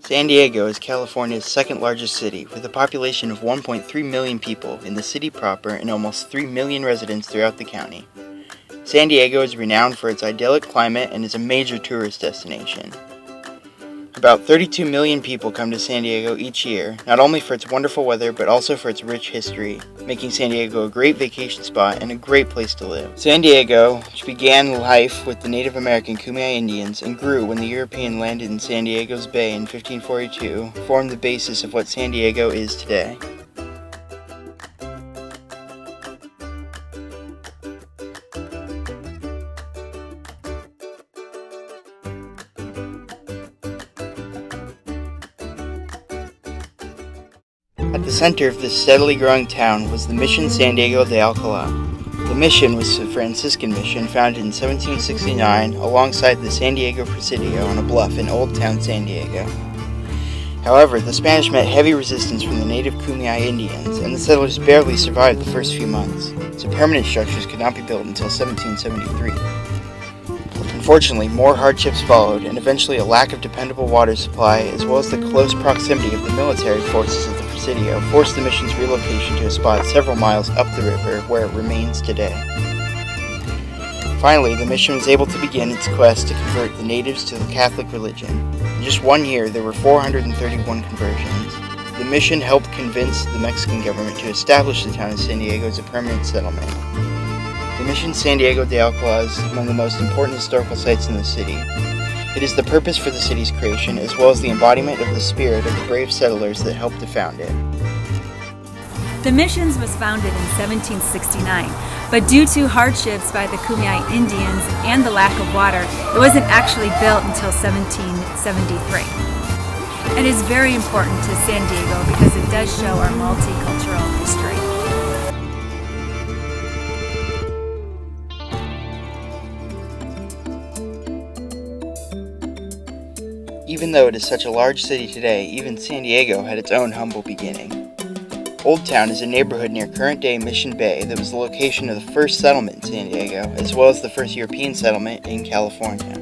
San Diego is California's second largest city, with a population of 1.3 million people in the city proper and almost 3 million residents throughout the county. San Diego is renowned for its idyllic climate and is a major tourist destination. About 32 million people come to San Diego each year, not only for its wonderful weather but also for its rich history, making San Diego a great vacation spot and a great place to live. San Diego, which began life with the Native American Kumeyaay Indians and grew when the European landed in San Diego's Bay in 1542, formed the basis of what San Diego is today. At the center of this steadily growing town was the Mission San Diego de Alcala. The mission was a Franciscan mission founded in 1769 alongside the San Diego Presidio on a bluff in Old Town San Diego. However, the Spanish met heavy resistance from the native Kumeyaay Indians, and the settlers barely survived the first few months, so permanent structures could not be built until 1773. Unfortunately, more hardships followed, and eventually a lack of dependable water supply, as well as the close proximity of the military forces of the Presidio, forced the mission's relocation to a spot several miles up the river, where it remains today. Finally, the mission was able to begin its quest to convert the natives to the Catholic religion. In just 1 year, there were 431 conversions. The mission helped convince the Mexican government to establish the town of San Diego as a permanent settlement. The Mission San Diego de Alcala is among the most important historical sites in the city. It is the purpose for the city's creation, as well as the embodiment of the spirit of the brave settlers that helped to found it. The Missions was founded in 1769, but due to hardships by the Kumeyaay Indians and the lack of water, it wasn't actually built until 1773. It is very important to San Diego because it does show our multicultural history. Even though it is such a large city today, even San Diego had its own humble beginning. Old Town is a neighborhood near current-day Mission Bay that was the location of the first settlement in San Diego, as well as the first European settlement in California.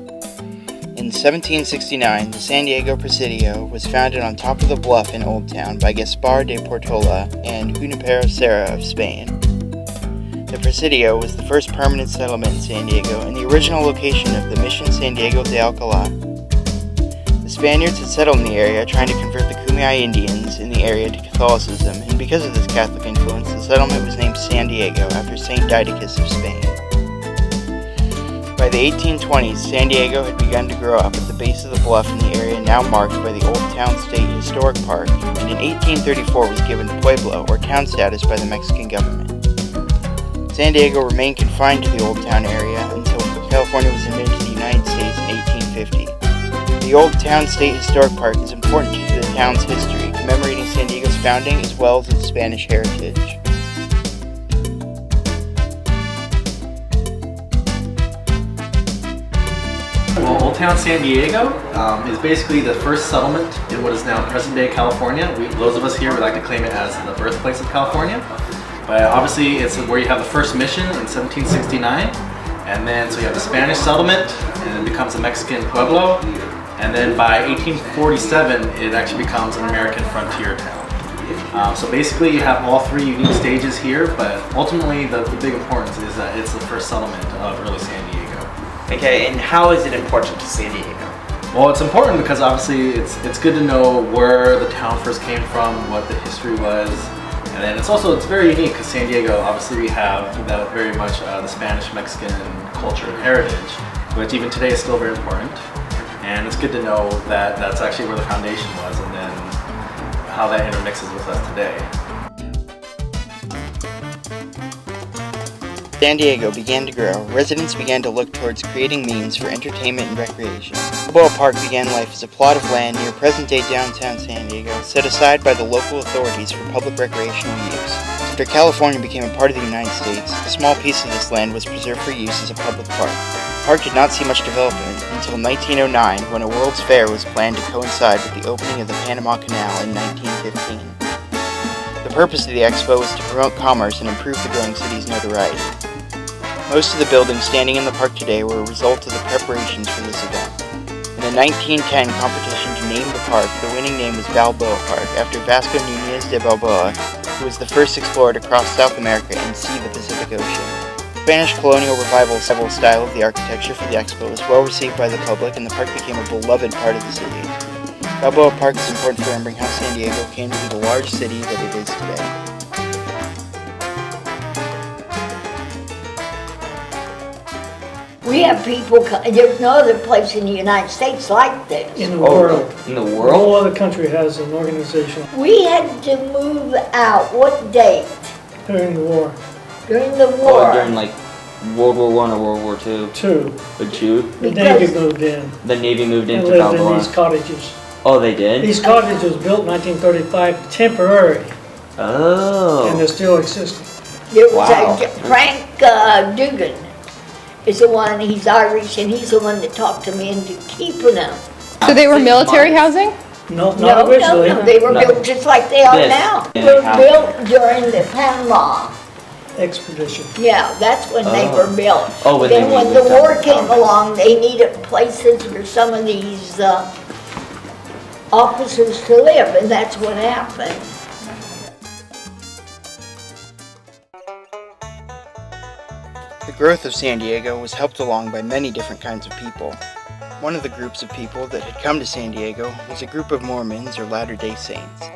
In 1769, the San Diego Presidio was founded on top of the bluff in Old Town by Gaspar de Portola and Junipero Serra of Spain. The Presidio was the first permanent settlement in San Diego and the original location of the Mission San Diego de Alcala. The Spaniards had settled in the area trying to convert the Kumeyaay Indians in the area to Catholicism, and because of this Catholic influence, the settlement was named San Diego after Saint Didacus of Spain. By the 1820s, San Diego had begun to grow up at the base of the bluff in the area now marked by the Old Town State Historic Park, and in 1834 was given Pueblo, or town status, by the Mexican government. San Diego remained confined to the Old Town area until California was admitted to the United States in 1850. The Old Town State Historic Park is important to the town's history, commemorating San Diego's founding as well as its Spanish heritage. Well, Old Town San Diego is basically the first settlement in what is now present-day California. Those of us here would like to claim it as the birthplace of California. But obviously it's where you have the first mission in 1769. And then so you have the Spanish settlement, and it becomes a Mexican Pueblo. And then by 1847, it actually becomes an American frontier town. So basically you have all three unique stages here, but ultimately the big importance is that it's the first settlement of early San Diego. Okay, and how is it important to San Diego? Well, it's important because obviously it's good to know where the town first came from, what the history was, and then it's very unique because San Diego, obviously we have that very much the Spanish-Mexican culture and heritage, which even today is still very important. And it's good to know that that's actually where the foundation was and then how that intermixes with us today. San Diego began to grow. Residents began to look towards creating means for entertainment and recreation. Balboa Park began life as a plot of land near present-day downtown San Diego, set aside by the local authorities for public recreational use. After California became a part of the United States, a small piece of this land was preserved for use as a public park. The park did not see much development until 1909, when a World's Fair was planned to coincide with the opening of the Panama Canal in 1915. The purpose of the expo was to promote commerce and improve the growing city's notoriety. Most of the buildings standing in the park today were a result of the preparations for this event. In a the 1910 competition to name the park, the winning name was Balboa Park, after Vasco Núñez de Balboa, who was the first explorer to cross South America and see the Pacific Ocean. The Spanish colonial revival style of the architecture for the expo was well received by the public, and the park became a beloved part of the city. Balboa Park is important for remembering how San Diego came to be the large city that it is today. We have people, there's no other place in the United States like this. In the world. In the No world? other country has an organization We had to move out, what date? during the war. During the war. Oh, during like World War I or World War II? Two. Or two? The Because- Navy moved in The Navy moved and into lived in Balboa. these cottages. Oh, they did? These cottages was built in 1935, temporary, and Oh. they're still existing. There was Wow. Frank Dugan is the one, he's Irish, and he's the one that talked to me into keeping them. So they were military housing? No, not No, originally. no, they were No. built just like they are This. now. Yeah. They were built during the Panama. Expedition. Yeah, that's when they Oh. were built. Oh, when Then they when the moved out war of came town. along, they needed places for some of these officers to live, and that's what happened. The growth of San Diego was helped along by many different kinds of people. One of the groups of people that had come to San Diego was a group of Mormons or Latter-day Saints.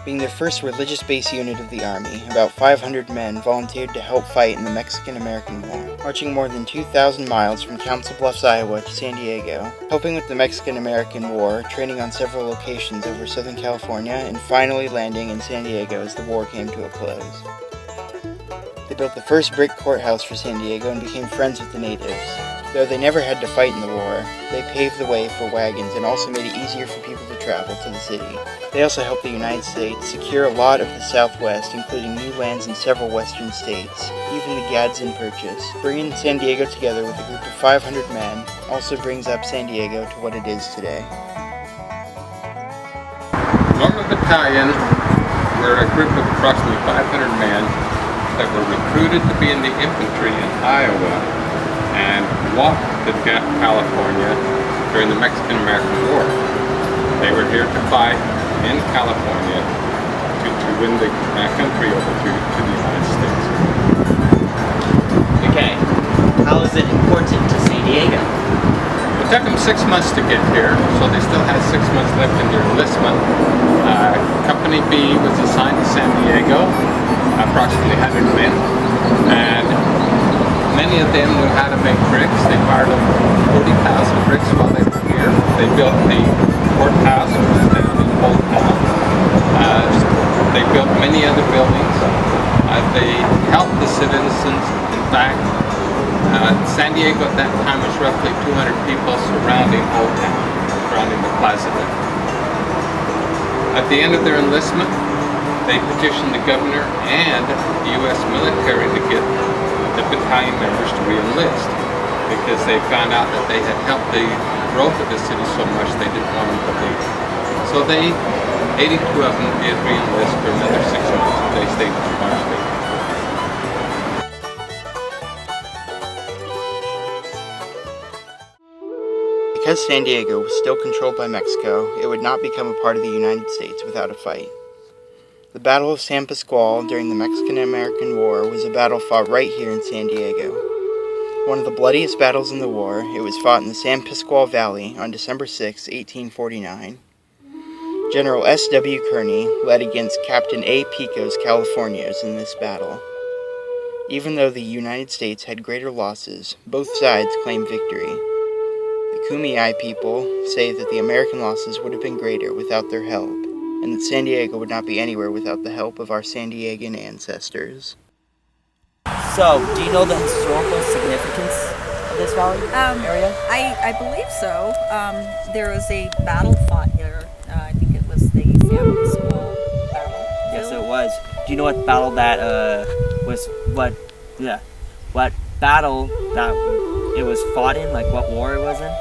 Being the first religious base unit of the Army, about 500 men volunteered to help fight in the Mexican-American War, marching more than 2,000 miles from Council Bluffs, Iowa to San Diego, helping with the Mexican-American War, training on several locations over Southern California, and finally landing in San Diego as the war came to a close. They built the first brick courthouse for San Diego and became friends with the natives. Though they never had to fight in the war, they paved the way for wagons and also made it easier for people to travel to the city. They also helped the United States secure a lot of the Southwest, including new lands in several western states, even the Gadsden Purchase. Bringing San Diego together with a group of 500 men also brings up San Diego to what it is today. Norma Battalion were a group of approximately 500 men that were recruited to be in the infantry in Iowa and walked to California during the Mexican-American War. They were here to fight in California to win the country over to the United States. Okay. How is it important to San Diego? It took them 6 months to get here, so they still had 6 months left in their enlistment. Company B was assigned to San Diego, approximately 100 men, and many of them knew how to make bricks. They fired up 40,000 bricks while they were here. They built the courthouse, which is down in Old Town. They built many other buildings. They helped the citizens. In fact, San Diego at that time was roughly 200 people surrounding Old Town, surrounding the plaza there. At the end of their enlistment, they petitioned the governor and the U.S. military to get the battalion members to re-enlist because they found out that they had helped the growth of the city so much they didn't want them to leave. So 82 of them did re-enlist for another 6 months. They stayed in our state. Because San Diego was still controlled by Mexico, it would not become a part of the United States without a fight. The Battle of San Pasqual during the Mexican-American War was a battle fought right here in San Diego. One of the bloodiest battles in the war, it was fought in the San Pasqual Valley on December 6, 1849. General S.W. Kearny led against Captain A. Pico's Californios in this battle. Even though the United States had greater losses, both sides claimed victory. The Kumeyaay people say that the American losses would have been greater without their help, and that San Diego would not be anywhere without the help of our San Diegan ancestors. So, do you know the historical significance of this valley area? I believe so. There was a battle fought here. I think it was the San Pasqual battle. Yes, it was. Do you know what battle that what battle that it was fought in? Like what war it was in?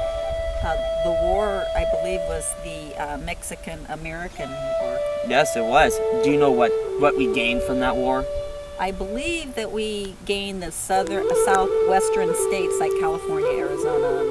The war, I believe, was the Mexican-American War. Yes, it was. Do you know what we gained from that war? I believe that we gained the southwestern states like California, Arizona,